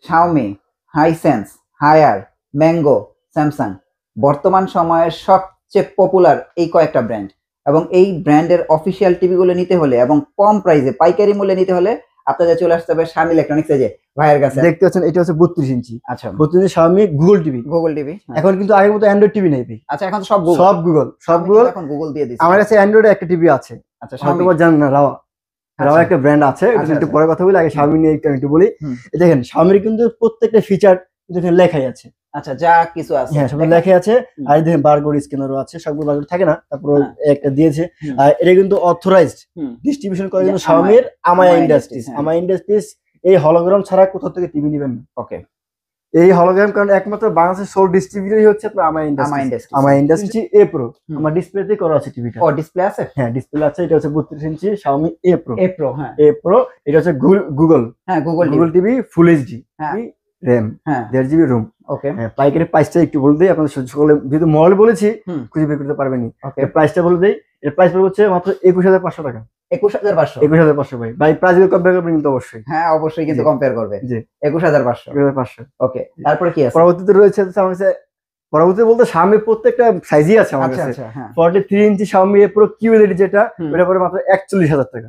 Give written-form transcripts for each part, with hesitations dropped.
Xiaomi, Hisense, Haier, Mango, Samsung বর্তমান সময়ের সবচেয়ে পপুলার এই কয়েকটা ব্র্যান্ড এবং এই ব্র্যান্ডের অফিসিয়াল টিভিগুলো নিতে হলে এবং কম প্রাইসে পাইকারি মূল্যে নিতে হলে আপনাদের চলে আসতে হবে শামি ইলেকট্রনিক্স যে ভাইয়ের কাছে। দেখতে পাচ্ছেন এটা হচ্ছে 32 ইঞ্চি। আচ্ছা, 32 inch Xiaomi Google TV. Google TV এখন কিন্তু আগের মতো অ্যান্ড্রয়েড টিভি নেই ভাই। আচ্ছা, এখন তো সব গুগল, সব গুগল এখন গুগল দিয়ে দিয়েছে। আমার কাছে অ্যান্ড্রয়েড একটা টিভি আছে। আচ্ছা, হয়তো জানেন না, রাওয়া একটা ব্র্যান্ড আছে, একটু পরে কথা বলি, আগে শাওমি নিয়ে একটু বলি। দেখেন শাওমির কিন্তু প্রত্যেকটা ফিচার কিন্তু এখানে লেখাই আছে। আচ্ছা, যা কিছু আছে হ্যাঁ সব লেখাই আছে। আর দেখেন বারকোড স্ক্যানারও আছে, সবগুলো বারকোড থাকে না, তারপর একটা দিয়েছে। আর এটা কিন্তু অথরাইজড ডিস্ট্রিবিউশন করে কিন্তু শাওমির আমায়া ইন্ডাস্ট্রিজ। আমায়া ইন্ডাস্ট্রিজ এই হলোগ্রাম ছাড়া কোথা থেকে টিভি নেবেন না। ওকে, এই হলোগ্রাম কারণ একমাত্র বাংলাদেশের সোল ডিস্ট্রিবিউটরই হচ্ছে আপনার আমায়া ইন্ডাস্ট্রিজ। আমায়া ইন্ডাস্ট্রি এ প্রো আমার ডিসপ্লেতে করা আছে টিভিটা। ও ডিসপ্লে আছে? হ্যাঁ ডিসপ্লে আছে। এটা হচ্ছে 32 ইঞ্চি শাওমি এ প্রো। হ্যাঁ এ প্রো। এটা হচ্ছে গুগল, হ্যাঁ Google TV full HD, RAM, 1.5 GB ROM. Okay, পাইকারি প্রাইসটা একটু বলে দেই আপনাদের সকলে, যেহেতু মডেল বলেছি খুঁজে বের করতে পারবেন না। ওকে, প্রাইসটা বলে দেই। এর প্রাইস হচ্ছে মাত্র 21500 টাকা। 21500? 21500 ভাই প্রাইস গুলো কম্পেয়ার করবেন কিন্তু অবশ্যই। হ্যাঁ অবশ্যই কিন্তু কম্পেয়ার করবে। জি 21500। 21500। ওকে, তারপরে কি আছে? পরবর্তীতে রয়েছে আমার কাছে, পরবর্তীতে বলতে শাওমি প্রত্যেকটা সাইজই আছে আমার কাছে। 43 ইঞ্চি শাওমি এ প্রো কিউএলইডি যেটা, এটা পড়ে মাত্র 41000 টাকা।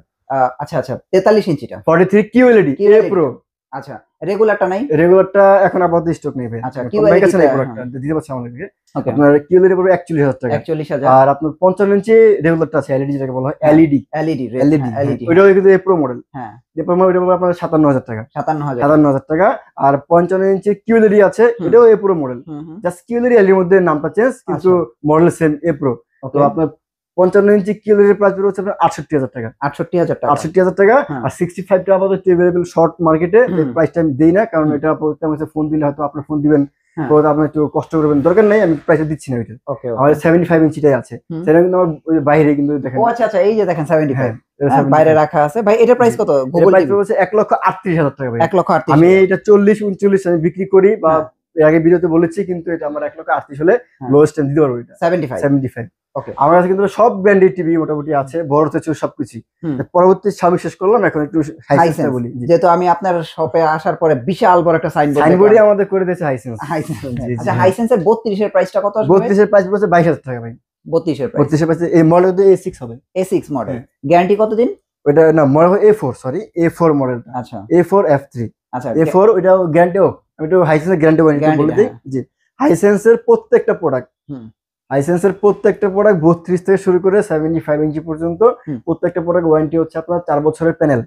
আচ্ছা 43 ইঞ্চিটা 43 কিউএলইডি এ প্রো। আচ্ছা, রেগুলারটা নাই? রেগুলারটা এখন আপাতত স্টক নেই ভাই। আচ্ছা, কিউএলইডি কাছে নাই প্রোডাক্টটা দিতে পারছি আমাদেরকে। আপনার কিউএলইডি পড়বে 41000 টাকা। 41000। আর আপনার 55 ইঞ্চি রেগুলারটা আছে, এলইডি যেটাকে বলা হয়, এলইডি। ওইটাও কিন্তু এ প্রো মডেল। হ্যাঁ এ প্রো মডেল পড়বে আপনার 57000 টাকা। 57000 টাকা। আর 55 ইঞ্চি কিউএলইডি আছে, এটাও A Pro model. Just QLED এলইডির মধ্যে নামটা চেঞ্জ, কিন্তু মডেল সেম এ প্রো। তো আপনার 55 ইঞ্চি কিউএলইডির প্রাইস হচ্ছে আপনার 68000 টাকা। 68000 টাকা। আর 65 টা আপাতত अवेलेबल শর্ট মার্কেটে। এই প্রাইসটা আমি দেই না, কারণ এটা আমাকে ফোন দিলে হয়তো আপনার ফোন দিবেন, তো আপনি একটু কষ্ট করবেন, দরকার নাই, আমি প্রাইসটা দিচ্ছি না ওইটা। ওকে, আমার 75 ইঞ্চিটাই আছে, সেটা কিন্তু আমার ওই বাইরে কিন্তু দেখেন। ও আচ্ছা আচ্ছা, এই যে দেখেন 75 বাইরে রাখা আছে। ভাই এটার প্রাইস কত? গুগল প্রাইস হচ্ছে 1,38,000 টাকা ভাই। 1,38,000। আমি এটা 40-39 আমি বিক্রি করি, বা এর আগে ভিডিওতে বলেছি, কিন্তু এটা আমার 1,38,000 হলে লোয়েস্ট টাইম দিতে পারবো। এটা 75। ওকে, আমার কাছে কিন্তু সব ব্র্যান্ডের টিভি মোটামুটি আছে, বড় থেকে ছোট সবকিছু। পরবর্তী শাওমি শেষ করলাম, এখন একটু হাইসেন্স বলি। যেহেতু আমি আপনার শপে আসার পরে বিশাল বড় একটা সাইনবোর্ডই আমাদের করে দিয়েছে হাইসেন্স। আচ্ছা, হাইসেন্সের 32 এর প্রাইসটা কত আসবে? 32 এর প্রাইস হচ্ছে 22000 টাকা ভাই। 32 এর প্রাইস এই মডেল A6 হবে। A6 model. গ্যারান্টি কতদিন? ওটা না, মডেল A4, সরি A4 মডেলটা। আচ্ছা, A4 F3। আচ্ছা, A4 ওটাও গ্যারান্টি। আমি একটু হাইসেন্সের গ্যারান্টি বলে দিই। জি, হাইসেন্সের প্রত্যেকটা প্রোডাক্ট, হাইসেন্সের প্রত্যেকটা প্রোডাক্ট 32 থেকে শুরু করে 75 ইঞ্চি পর্যন্ত প্রত্যেকটা প্রোডাক্ট ওয়ারেন্টি হচ্ছে আপনার 4 বছরের প্যানেল।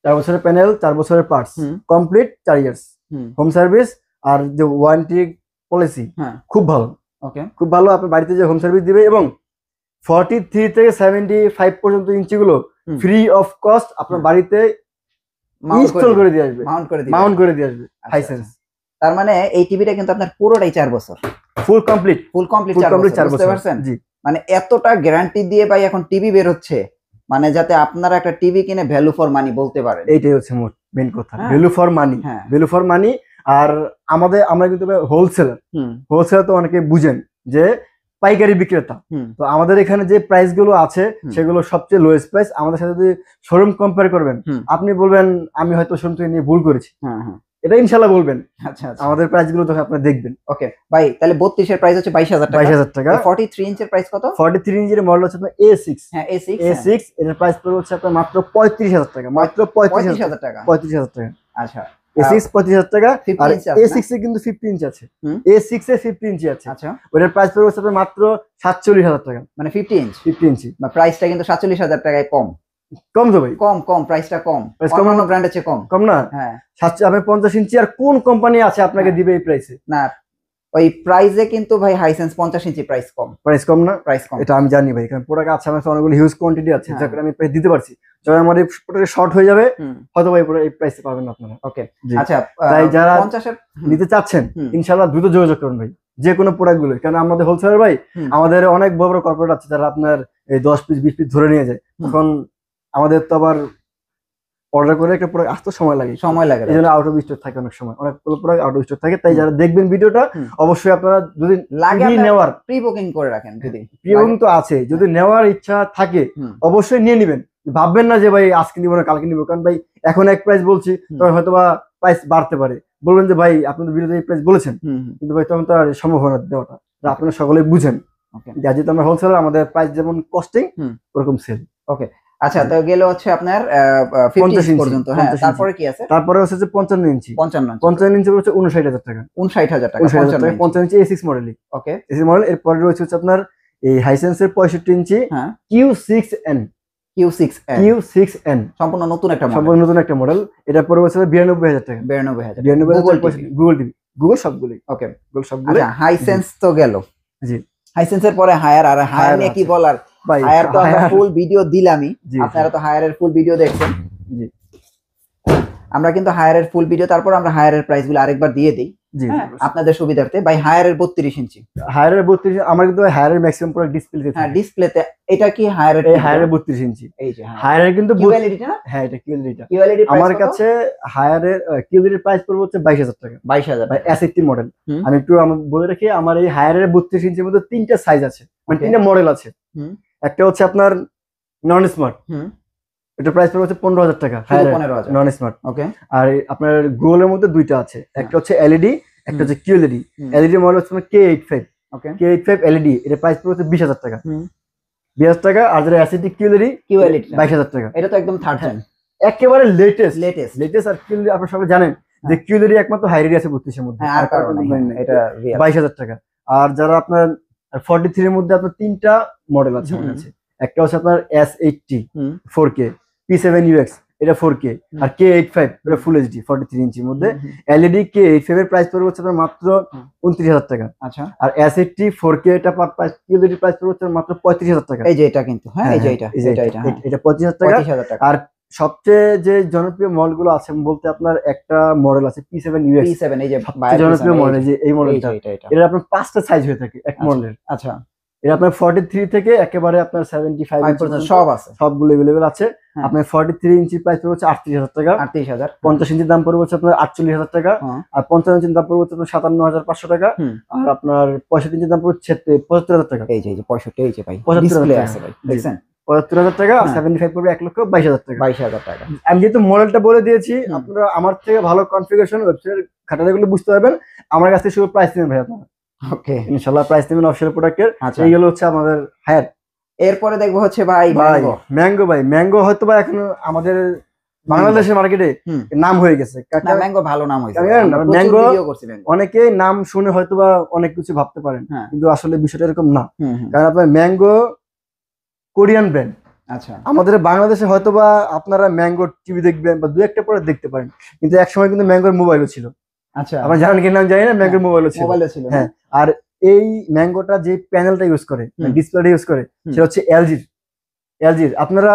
4 বছরের প্যানেল, 4 বছরের parts, complete 4 years home service. আর যে ওয়ারেন্টি পলিসি খুব ভালো। ওকে, খুব ভালো। আপনার বাড়িতে যে হোম সার্ভিস দিবে, এবং 43 থেকে 75 পর্যন্ত ইঞ্চিগুলো ফ্রি অফ কস্ট আপনার বাড়িতে ইনস্টল করে দিয়ে আসবে, মাউন্ট করে দিয়ে আসবে হাইসেন্স। তার মানে এই টিভিটা কিন্তু আপনার পুরোটাই 4 বছর ফুল কমপ্লিট 4 বছর, বুঝতে পারছেন? জি, মানে এতটা গ্যারান্টি দিয়ে ভাই এখন টিভি বের হচ্ছে, মানে যাতে আপনারা একটা টিভি কিনে ভ্যালু ফর মানি বলতে পারেন। এইটাই হচ্ছে মেইন কথা, value for money. Value for money. আর আমরা কিন্তু হোলসেলার তো অনেকে বুঝেন যে পাইকারি বিক্রেতা। তো আমাদের এখানে যে প্রাইস গুলো আছে সেগুলো সবচেয়ে লোয়েস্ট প্রাইস। আমাদের সাথে যদি শোরুম কম্পেয়ার করবেন, আপনি বলবেন আমি হয়তো শোরুম থেকে নিয়ে ভুল করেছি, এটা ইনশাআল্লাহ বলবেন। আচ্ছা, আমাদের প্রাইস গুলো তখন আপনি দেখবেন। ওকে ভাই, তাহলে 32 এর প্রাইস হচ্ছে 22000 টাকা। 22000 টাকা। 43 ইঞ্চের প্রাইস কত? 43 ইঞ্চির মডেল হচ্ছে আপনার A6। হ্যাঁ A6 এর প্রাইস পড়বে হচ্ছে আপনার মাত্র 35000 টাকা। মাত্র 35000 টাকা। 35000 টাকা। আচ্ছা, A6 35000 টাকা। আর A6 এ কিন্তু 50 ইঞ্চি আছে। A6 এ 50 ইঞ্চি আছে। আচ্ছা, ওটার প্রাইস পড়বে হচ্ছে মাত্র 47000 টাকা। মানে 50 ইঞ্চি। মানে প্রাইসটা কিন্তু 47000 টাকায় কম তো ভাই। কম প্রাইসটা কম, অন্যান্য ব্র্যান্ডের চেয়ে কম না। হ্যাঁ, 50 ইঞ্চি আর কোন কোম্পানি আছে আপনাকে দিবে এই প্রাইসে? না, ওই প্রাইসে কিন্তু ভাই হাইসেন্স 50 ইঞ্চি প্রাইস কম না। এটা আমি জানি ভাই, কারণ প্রোডাক্ট আছে আমার অনেকগুলো হিউজ কোয়ান্টিটি আছে, যাকে আমি প্রাইস দিতে পারছি। যখন আমার এই প্রোডাক্ট শর্ট হয়ে যাবে, হয়তো ভাই পুরো এই প্রাইসে পাবেন না আপনারা। ওকে, আচ্ছা, তাই যারা 50 এর নিতে চাচ্ছেন ইনশাআল্লাহ দ্রুত যোগাযোগ করুন ভাই, যে কোনো প্রোডাক্ট গুলো। কারণ আমাদের হোলসেলার ভাই, আমাদের অনেক বড় বড় কর্পোরেট আছে যারা আপনার এই 10 পিস 20 পিস ধরে নিয়ে যায়। তখন আমাদের তো আবার অর্ডার করে একটা প্রোডাক্ট আসতে সময় লাগে। এই জন্য আউট অফ স্টক থাকে, অনেক সময় অনেক প্রোডাক্ট আউট অফ স্টক থাকে। তাই যারা দেখবেন ভিডিওটা, অবশ্যই আপনারা যদি লাগে নেওয়ার প্রি বুকিং করে রাখেন। যদি প্রি বুকিং তো আছে, যদি নেওয়ার ইচ্ছা থাকে অবশ্যই নিয়ে নেবেন। ভাববেন না যে ভাই আজকে নিব না কালকে নিব, কারণ ভাই এখন এক প্রাইস বলছি, তবে হয়তো বা প্রাইস বাড়তে পারে। বলবেন যে ভাই আপনি তো ভিডিওতে এই প্রাইস বলেছেন, কিন্তু ভাই তখন তো আর সম্ভব হয় না দেওয়াটা, আপনারা সকলেই বুঝেন। যেহেতু আমরা হোলসেলার, আমাদের প্রাইস যেমন কস্টিং ওরকম সেল। ওকে, আচ্ছা, তো গেল হচ্ছে আপনার 50 ইঞ্চি পর্যন্ত। হ্যাঁ, তারপরে কি আছে? তারপরে হচ্ছে যে 55 ইঞ্চি। 55 ইঞ্চি হচ্ছে 59,000 টাকা। 59,000 টাকা 55 ইঞ্চি A6 মডেল। ওকে, A6 মডেল। এরপরে রয়েছে হচ্ছে আপনার এই হাইসেন্সের 65 ইঞ্চি Q6N। Q6N সম্পূর্ণ নতুন একটা মডেল, সম্পূর্ণ নতুন একটা মডেল। এটা পড়বে হচ্ছে 92,000 টাকা। 92,000 গুগল টিভি, গুগল সবগুলোই। ওকে, গুগল সবগুলো। আচ্ছা, হাইসেন্স তো গেল। জি, হাইসেন্সের পরে হায়ার। আর হায়ার নিয়ে কি বলার, হায়ার তো আমরা ফুল ভিডিও দিলামই, আপনারা তো হায়ারের ফুল ভিডিও দেখছেন। জি, আমরা কিন্তু হায়ারের ফুল ভিডিও, তারপর আমরা হায়ারের প্রাইস গুলো আরেকবার দিয়ে দিই আপনাদের সুবিধার্থে। ভাই হায়ারের 32 ইঞ্চি। হায়ারের 32, আমার কিন্তু হায়ারের ম্যাক্সিমাম প্রোডাক্ট ডিসপ্লেতে। হ্যাঁ, ডিসপ্লেতে। এটা কি হায়ারের? এই হায়ারের 32 ইঞ্চি। এই যে হায়ারের কিন্তু কিউএলইডি না? হ্যাঁ, এটা কিউএলইডি। আমার কাছে হায়ারের কিউএলইডির প্রাইস পড়বে হচ্ছে 22,000 টাকা। 22,000 ভাই S80 মডেল। আমি একটু বলে রাখি, আমার এই হায়ারের 32 ইঞ্চির মধ্যে 3টা সাইজ আছে, মানে 3টা মডেল আছে। একটা হচ্ছে আপনার নন স্মার্ট, এটা প্রাইস পড়বে হচ্ছে 15,000 টাকা। নন স্মার্ট। ওকে, আর আপনার গুগলের মধ্যে দুইটা আছে, একটা হচ্ছে এলইডি, একটা হচ্ছে কিউএলইডি। এলইডি মডেল হচ্ছে K85। ওকে, K85 এলইডি, এটা প্রাইস পড়বে হচ্ছে 20,000 টাকা। 20,000 টাকা। আর যেটা অ্যাসিডি কিউএলইডি 22,000 টাকা। এটা তো একদম থার্ড জেন, একেবারে লেটেস্ট। আর কিউএলইডি আপনারা সবাই জানেন যে কিউএলইডি একমাত্র হাইরেডি আছে 32 এর মধ্যে, আর কারণ এটা 22,000 টাকা। আর যারা আপনার 43 এর মধ্যে আপনার 3টা মডেল আছে আমার কাছে। একটা হচ্ছে আপনার S80 4K, P7UX এটা 4K, আর K85 এটা ফুল এইচডি 43 ইঞ্চির মধ্যে। এলইডি K85 এর প্রাইস পড়বে হচ্ছে মাত্র 29,000 টাকা। আচ্ছা, আর S80 4K এটা প্রাইস কিউএলইডি প্রাইস পড়বে হচ্ছে মাত্র 35,000 টাকা। এই যে এটা কিন্তু, হ্যাঁ, এই যে এটা 35,000 টাকা। আর সবচেয়ে যে জনপ্রিয় মডেলগুলো আছে বলতে আপনার একটা মডেল আছে P7UX। এই যে জনপ্রিয় মডেল, যে এই মডেলটা, এটা আপনার 5টা সাইজ হয়ে থাকে এক মডেলের। আচ্ছা, এটা আপনার 43 থেকে একেবারে আপনার 75 পর্যন্ত সব আছে, সবগুলো अवेलेबल আছে। আপনার 43 ইঞ্চি প্রাইস পড়বে হচ্ছে 38,000 টাকা। 38,000। 50 ইঞ্চির দাম পড়বে হচ্ছে আপনার 48,000 টাকা। আর 55 ইঞ্চির দাম পড়বে হচ্ছে 57,500 টাকা। আর আপনার 65 ইঞ্চির দাম পড়বে 75,000 টাকা। এই যে 65, এই যে ভাই ডিসপ্লে আছে ভাই, দেখছেন? 75,000 টাকা। আর 75 পড়বে 1,22,000 টাকা। 22,000 টাকা। আমি যেহেতু মডেলটা বলে দিয়েছি, আপনারা আমার থেকে ভালো কনফিগারেশন ওয়েবসাইটের ঘাটাঘাটিগুলো বুঝতে পারবেন। আমার কাছ থেকে শুধু প্রাইস নেবেন ভাই আপনারা। ওকে, ইনশাআল্লাহ প্রাইস নেবেন অফিশিয়াল প্রোডাক্টের। এইগুলো হচ্ছে আমাদের হায়ার। এরপরে দেখবো হচ্ছে ভাই ম্যাঙ্গো। ভাই ম্যাঙ্গো হয়তো বা এখন আমাদের বাংলাদেশের মার্কেটে নাম হয়ে গেছে। ম্যাঙ্গো ভালো নাম হয়েছে। ম্যাঙ্গো অনেকে নাম শুনে হয়তো বা অনেক কিছু ভাবতে পারেন, কিন্তু আসলে বিষয়টা এরকম না। কারণ আপনার ম্যাঙ্গো কোরিয়ান ব্র্যান্ড। আচ্ছা, আমাদের বাংলাদেশে হয়তো বা আপনারা ম্যাঙ্গো টিভি দেখবেন বা 2-1টা পরে দেখতে পারেন, কিন্তু একসময় কিন্তু ম্যাঙ্গোর মোবাইলও ছিল। আচ্ছা, আপনারা জানেন কি নাম জানি না, ম্যাঙ্গোর মোবাইলও ছিল। হ্যাঁ, আর এই ম্যাঙ্গোটা যে প্যানেলটা ইউজ করে, ডিসপ্লেটা ইউজ করে, সেটা হচ্ছে এলজির। আপনারা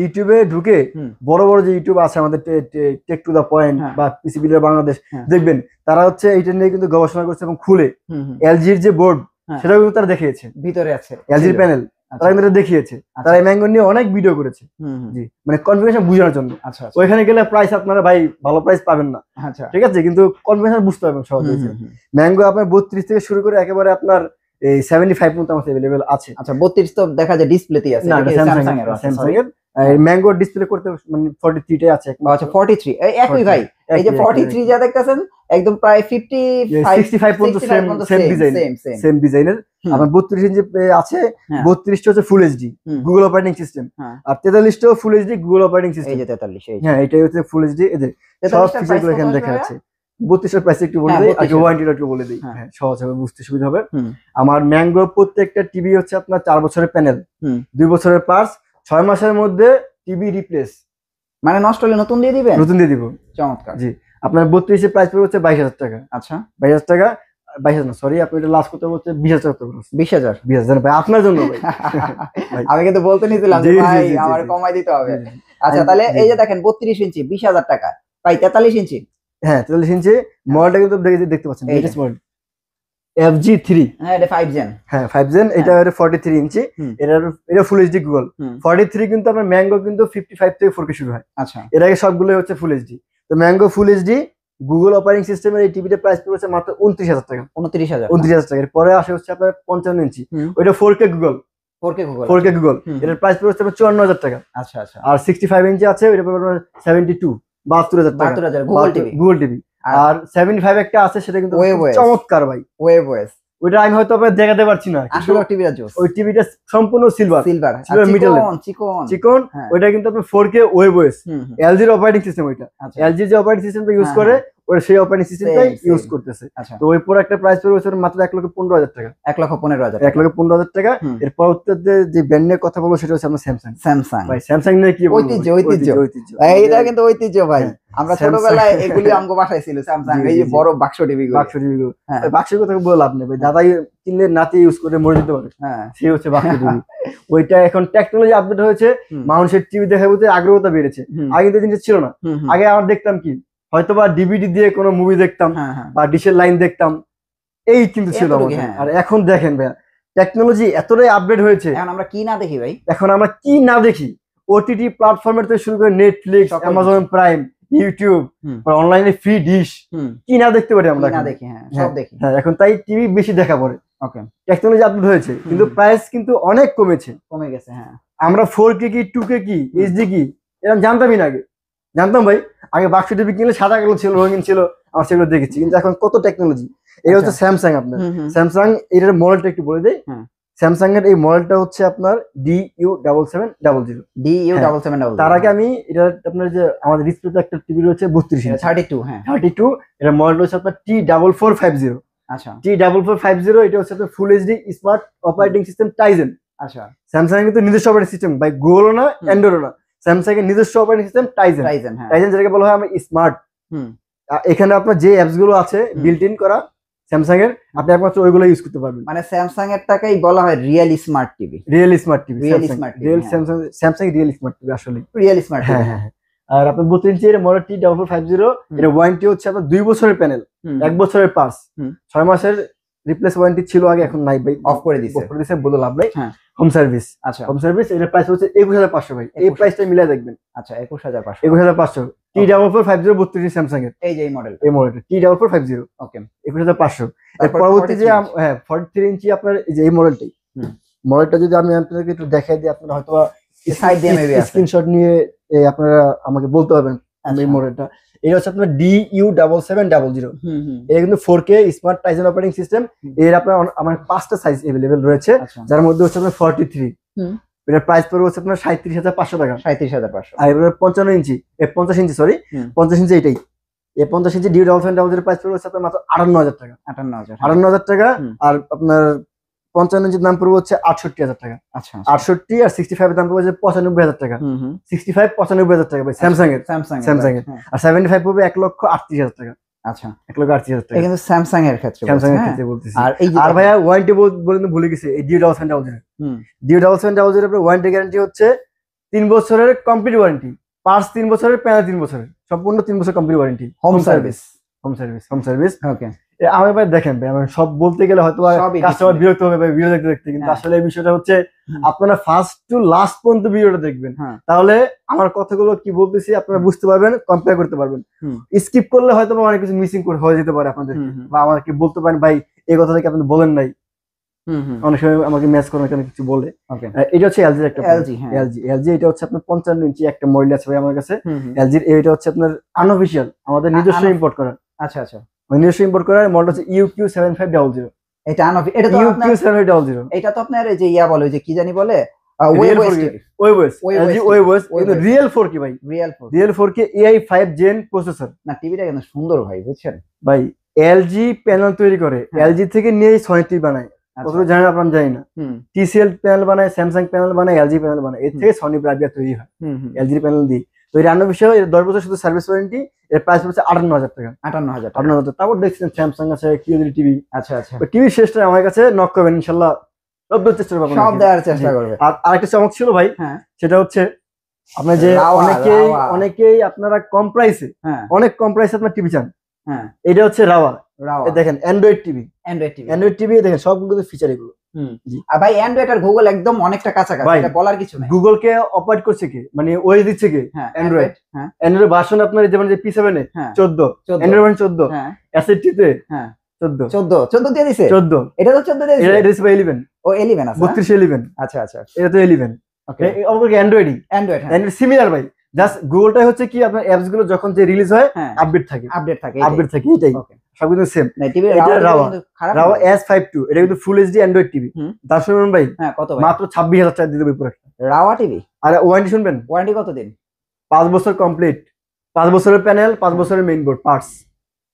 ইউটিউবে ঢুকে বড় বড় যে ইউটিউব আছে আমাদের, টেক টু দা পয়েন্ট বা পিসি বিল্ডার বাংলাদেশ, দেখবেন তারা হচ্ছে এইটা নিয়ে কিন্তু গবেষণা করছে এবং খুলে এলজির যে বোর্ড সেটাও কিন্তু তারা দেখিয়েছে, ভিতরে আছে এলজির প্যানেল, তারা কিন্তু দেখিয়েছে। তারা এই ম্যাঙ্গো নিয়ে অনেক ভিডিও করেছে, জি, মানে কনফিগারেশন বোঝানোর জন্য। ওইখানে গেলে প্রাইস আপনারা ভাই ভালো প্রাইস পাবেন না, ঠিক আছে, কিন্তু কনফিগারেশন বুঝতে পারবেন সহজে। ম্যাঙ্গো আপনার 32 থেকে শুরু করে একেবারে আপনার এই 75 পর্যন্ত আমাদের अवेलेबल আছে। আচ্ছা, 32 তো দেখা যায় ডিসপ্লেতেই আছে, স্যামসাং এর ম্যাঙ্গো ডিসপ্লে করতে মানে 43 টাই আছে। আচ্ছা, 43 একই ভাই, এই যে 43 যা দেখতেছেন একদম প্রায় 65 পর্যন্ত সেম ডিজাইনের। আপনার 32 ইঞ্চি আছে, 32 টা হচ্ছে full HD Google operating system, আর 43 টাও full HD Google operating system. এই যে 43, হ্যাঁ, এটাই হচ্ছে ফুল এইচডি। এই যে সব ফিচারগুলো এখানে দেখা যাচ্ছে। 32 এর প্রাইস একটু বলে দেই, আর ওয়ারেন্টিটা একটু বলে দেই, হ্যাঁ, সহজ হবে, বুঝতে সুবিধা হবে। আমার ম্যাঙ্গো প্রত্যেকটা টিভি হচ্ছে আপনার 4 বছরের প্যানেল, 2 বছরের পার্টস, 6 মাসের মধ্যে টিভি রিপ্লেস, মানে নষ্ট হলে নতুন দিয়ে দিবেন? নতুন দিয়ে দিব। চমৎকার। জি, আপনার 32 এর প্রাইস পড়বে হচ্ছে 22,000 টাকা। আচ্ছা, 22,000 টাকা, 22,000 না, সরি, আপনি এটা লাস্ট করতে হচ্ছে 20,000 টাকা। 20,000 ভাই, আপনার জন্য ভাই। আমি কিন্তু বলতে নিছিলাম যে ভাই আমার কমাই দিতে হবে। আচ্ছা, তাহলে এই যে দেখেন 32 ইঞ্চি 20,000 টাকা, ভাই 43 ইঞ্চি, হ্যাঁ 43 ইঞ্চি মডেলটা কিন্তু দেখতে পাচ্ছেন, লেটেস্ট মডেল FG3। হ্যাঁ, এটা 5 জেন। হ্যাঁ, 5 জেন। এটা হলো 43 ইঞ্চি, এটা ফুল এইচডি গুগল। 43 কিন্তু আপনার ম্যাঙ্গো কিন্তু 55 থেকে 4K শুরু হয়। আচ্ছা, এর আগে সবগুলো হচ্ছে ফুল এইচডি। তো ম্যাঙ্গো ফুল এইচডি গুগল অপারেটিং সিস্টেমের এই টিভিটার প্রাইস পড়ছে মাত্র 29,000 টাকা। 29,000 টাকা। এরপরে আসে হচ্ছে আপনার 55 ইঞ্চি, ওইটা 4K গুগল। এটার প্রাইস পড়ছে 54,000 টাকা। আচ্ছা, আচ্ছা। আর 65 ইঞ্চি আছে, ওইটা পড়বে 72,000 টাকা, 72,000 গুগল টিভি। আর 75 একটা আছে, সেটা কিন্তু চমৎকার ভাই, ওয়েব ওএস। ওইটা আমি হয়তো আপনাদের দেখাতে পারছি না, আসলে টিভিটা জোস। ওই টিভিটা সম্পূর্ণ সিলভার মিডল চিকন। ওইটা কিন্তু আপনার 4K ওয়েব ওএস, এলজির অপারেটিং সিস্টেম। ওইটা এলজি যে অপারেটিং সিস্টেমটা ইউজ করে, ওরা সেই অপারেটিং সিস্টেমটাই ইউজ করতেছে। তো ওই প্রোডাক্টের প্রাইস পড়বে মাত্র 1,15,000 টাকা। 1,15,000 টাকা। এর পরবর্তীতে যে ব্র্যান্ডের কথা বলবো সেটা হচ্ছে আপনার স্যামসাং। ভাই স্যামসাং নিয়ে কি বলবো, ঐতিহ্য। এইটা কিন্তু ঐতিহ্য ভাই। আমরা ছোটবেলায় এগুলি আমগো বাসায় ছিল স্যামসাং, এই যে বড় বাক্স টিভি গুলো। বাক্সের কথা বলে লাভ নেই ভাই, দাদাই কিনলে নাতি ইউজ করে মরে যেতে পারে, সে হচ্ছে বাক্স টিভি। ওইটা এখন টেকনোলজি আপডেট হয়েছে, মানুষের টিভি দেখার প্রতি আগ্রহতা বেড়েছে। আগে কিন্তু জিনিস ছিল না। আগে আমরা দেখতাম কি, হয়তোবা ডিভিডি দিয়ে কোনো মুভি দেখতাম বা ডিশের লাইন দেখতাম, এই কিন্তু ছিল। আর এখন দেখেন ভাই, টেকনোলজি এতটাই আপডেট হয়েছে, এখন আমরা কি না দেখি ভাই, এখন আমরা কি না দেখি। ওটিটি প্ল্যাটফর্মের থেকে শুরু করে নেটফ্লিক্স, অ্যামাজন প্রাইম, ইউটিউব, অনলাইনে ফ্রি ডিশ, কি না দেখতে পারি আমরা, সব দেখি। হ্যাঁ, এখন তাই টিভি বেশি দেখা পড়ে। টেকনোলজি আপডেট হয়েছে, কিন্তু প্রাইস কিন্তু অনেক কমে গেছে। হ্যাঁ, আমরা 4K কি 2K কি এইচডি কি এরকম জানতামই না। আগে জানতাম ভাই, আগে বাক্স টিভি কিনলে সাদা কালো ছিল, রঙিন ছিল, আমরা সেগুলো দেখেছি। কিন্তু এখন কত টেকনোলজি। এই হচ্ছে স্যামসাং। আপনার স্যামসাং এটার মডেলটা একটু বলে দেই। স্যামসাং এর এই মডেলটা হচ্ছে আপনার DU7700। তার আগে আমি এটা আপনার যে আমাদের ডিসপ্লেতে একটা টিভি রয়েছে 32 ইঞ্চি 32, এর মডেল হচ্ছে আপনার T4450। আচ্ছা, T4450 এটা হচ্ছে আপনার full HD smart operating system Tizen. আচ্ছা, স্যামসাং এর কিন্তু নিজস্ব অপারেটিং সিস্টেম ভাই, গুগল না, অ্যান্ড্রয়েড না, স্যামসাং এর নিজস্ব অপারেটিং সিস্টেম টাইজেন। যেটাকে বলা হয় আমরা স্মার্ট। এখানে আপনার যে অ্যাপস গুলো আছে বিল্ট ইন করা স্যামসাং এর, আপনি একমাত্র ওইগুলো ইউজ করতে পারবেন। মানে স্যামসাং এর টাকাই বলা হয় real smart TV. Samsung real smart TV, আসলে রিয়েল স্মার্ট। হ্যাঁ। আর আপনার 32 ইঞ্চি এর মডেল T4450, এর ওয়ারেন্টি হচ্ছে আপনার 2 বছরের প্যানেল, 1 বছরের পাস, 6 মাসের রিপ্লেস ওয়ারেন্টি ছিল আগে, এখন নাই ভাই, অফ করে দিয়েছে বলে লাভ নাই। Home service. আচ্ছা, হোম সার্ভিস এর প্রাইস হচ্ছে 21500 ভাই। এই প্রাইসটা মিলাই দেখবেন। আচ্ছা, 21500। T4450 32 স্যামসাং এর এই যে এই মডেলটা T4450। ওকে, 21500। এর পরবর্তী যে 43 ইঞ্চি আপনার এই যে এই মডেলটাই, মডেলটা যদি আমি আপনাদেরকে একটু দেখাই দিই, আপনারা হয়তো সাইড দিয়ে মেবি স্ক্রিনশট নিয়ে আপনারা আমাকে বলতে পারবেন। এই মডেলটা এটা হচ্ছে আপনার DU7700। এটা কিন্তু 4K smart Tizen operating system. এর আপনার আমার 5টা সাইজ अवेलेबल রয়েছে, যার মধ্যে হচ্ছে আপনার 43। এটার প্রাইস পড়বে হচ্ছে আপনার 37500 টাকা। 37500। আর এবার 55 ইঞ্চি 50 ইঞ্চি সরি 50 ইঞ্চি এটাই, এই 50 ইঞ্চি DU7700 প্রাইস পড়বে হচ্ছে আপনার মাত্র 58000 টাকা। 58000 টাকা। আর আপনার 55 ইঞ্চির দাম পড়বে হচ্ছে 68000 টাকা। আচ্ছা, 68 আর 65 এর দাম পড়বে 95000 টাকা। 65 95000 টাকা ভাই স্যামসাং এর। আর 75 পড়বে 1,38,000 টাকা। আচ্ছা, 1,38,000 টাকা। কিন্তু স্যামসাং এর ক্ষেত্রে বলতেছি। আর ভাইয়া ওয়ারেন্টি বলতে ভুলে গেছি, এই DU7700 DU7700 এর ওয়ারেন্টি গ্যারান্টি হচ্ছে 3 বছরের কমপ্লিট ওয়ারেন্টি, পার্টস 3 বছরের, প্যানেল 3 বছরের, সম্পূর্ণ 3 বছর complete warranty. Home service. Okay, আমার ভাই দেখেন ভাই, আমি সব বলতে গেলে হয়তো কাস্টমার বিরক্ত হবে ভাই ভিডিও দেখতে, কিন্তু আসলে এই বিষয়টা হচ্ছে আপনারা ফার্স্ট টু লাস্ট পর্যন্ত ভিডিওটা দেখবেন, তাহলে আমার কথাগুলো কি বলতেছি আপনারা বুঝতে পারবেন, কম্পেয়ার করতে পারবেন। স্কিপ করলে হয়তো অনেক কিছু মিসিং হয়ে যেতে পারে আপনাদের, বা আমাকে বলতে পারেন ভাই এই কথা থেকে আপনি বলেন নাই। অনেক সময় আমাকে ম্যাচ করার জন্য কিছু বলে। এটা হচ্ছে এলজি একটা এলজি এটা হচ্ছে আপনার 55 ইঞ্চি একটা মডেল আছে ভাই আমার কাছে এলজির। এটা হচ্ছে আপনার আনঅফিশিয়াল, আমাদের নিজস্ব ইম্পোর্ট করা। আচ্ছা, নিজস্ব ইম্পোর্ট করা মডেল হচ্ছে UQ7500। এটা তো UQ7500। এটা তো আপনার এই যে বলে যে কি জানি বলে রিয়েল 4K ভাই, real 4K AI 5 gen processor. না, টিভিটা কিন্তু সুন্দর ভাই, বুঝছেন ভাই। এলজি প্যানেল তৈরি করে, এলজি থেকে নিয়ে সনি টিভি বানায়, কতটা জানেন আপনারা জানি না। TCL প্যানেল বানায়, স্যামসাং প্যানেল বানায়, এলজি প্যানেল বানায়, এর থেকে সনি ব্রাভিয়া তৈরি হয় এলজি প্যানেল দিয়ে। তো এর আনঅফিশিয়াল 10 বছর শুধু সার্ভিস ওয়ারেন্টি। এর প্রাইস হচ্ছে 58000 টাকা। 58000। তারপর দেখছেন স্যামসাং আছে, কিউএলইডি টিভি। আচ্ছা, টিভি শেষটা আমার কাছে নক করবেন, ইনশাআল্লাহ সব চেষ্টা করব, সব দেওয়ার চেষ্টা করবে। আর আরেকটা চমক ছিল ভাই, সেটা হচ্ছে আপনার যে অনেকেই আপনারা কম প্রাইসে, অনেক কম প্রাইসে আপনার টিভি চান। এটা হচ্ছে রাওয়া। দেখেন অ্যান্ড্রয়েড টিভি দেখেন সবগুলো ফিচার এগুলো। আর ভাই অ্যান্ড্রয়েড আর গুগল একদম অনেকটা কাছাকাছি, এটা বলার কিছু নাই। গুগল কে অপারেট করছে কি, মানে ওএস দিচ্ছে কি অ্যান্ড্রয়েড। অ্যান্ড্রয়েড ভার্সন আপনার যেমন যে P7 এ 14, অ্যান্ড্রয়েড 14, S8 তে 14 দিয়ে দিয়েছে। 14 এটা তো 14 দিয়ে দিয়েছে। এটা হচ্ছে 11। ও 11 আছে, 32 11। আচ্ছা, এটা তো 11। ওকে, অবশ্যই অ্যান্ড্রয়েড সিমিলার ভাই, জাস্ট গুগলটাই হচ্ছে কি আপনার অ্যাপস গুলো যখন যে রিলিজ হয় আপডেট থাকে এটাই সবকিছু সেম। এটা রাওয়া S52 এটা কিন্তু ফুল এইচডি অ্যান্ড্রয়েড টিভি। তার শুনুন ভাই কত ভাই? মাত্র 26,000 টাকা দিয়ে দেব পুরোটা রাওয়া টিভি। আর ওয়ারেন্টি শুনবেন, ওয়ারেন্টি কতদিন? 5 বছর কমপ্লিট, 5 বছরের প্যানেল, 5 বছরের মেইন বোর্ড পার্টস।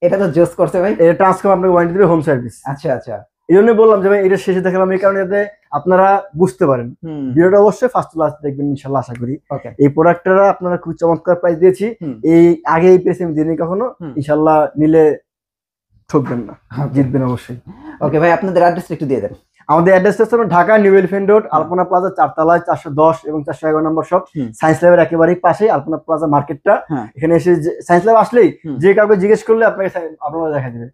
এটা তো জোস করছে ভাই। এটা ট্রান্সফর্ম আপনাকে ওয়ারেন্টি দেবে, হোম সার্ভিস। আচ্ছা আচ্ছা, এই জন্য বললাম যে ভাই এটা শেষে দেখালাম এই কারণে যাতে আপনারা বুঝতে পারেন। ভিডিওটা অবশ্যই ফার্স্ট টু লাস্ট দেখবেন ইনশাআল্লাহ, আশা করি। এই প্রোডাক্টটা আপনারা খুব চমৎকার প্রাইস দিয়েছি, এই আগে এই প্রাইসে আমি দিইনি কখনো। ইনশাআল্লাহ নিলে ঠকবেন না, জিতবেন অবশ্যই। ওকে ভাই, আপনাদের অ্যাড্রেসটা একটু দিয়ে দেন। আমাদের অ্যাড্রেসটা হচ্ছে ঢাকা নিউ এলিফ্যান্ট রোড, আলপনা প্লাজা 4 তলায় 410 এবং 411 নম্বর শপ, সায়েন্স ল্যাবের একেবারেই পাশে আলপনা প্লাজা মার্কেটটা। এখানে এসে সায়েন্স ল্যাব আসলেই যে কাউকে জিজ্ঞেস করলে আপনারা দেখা দিবে।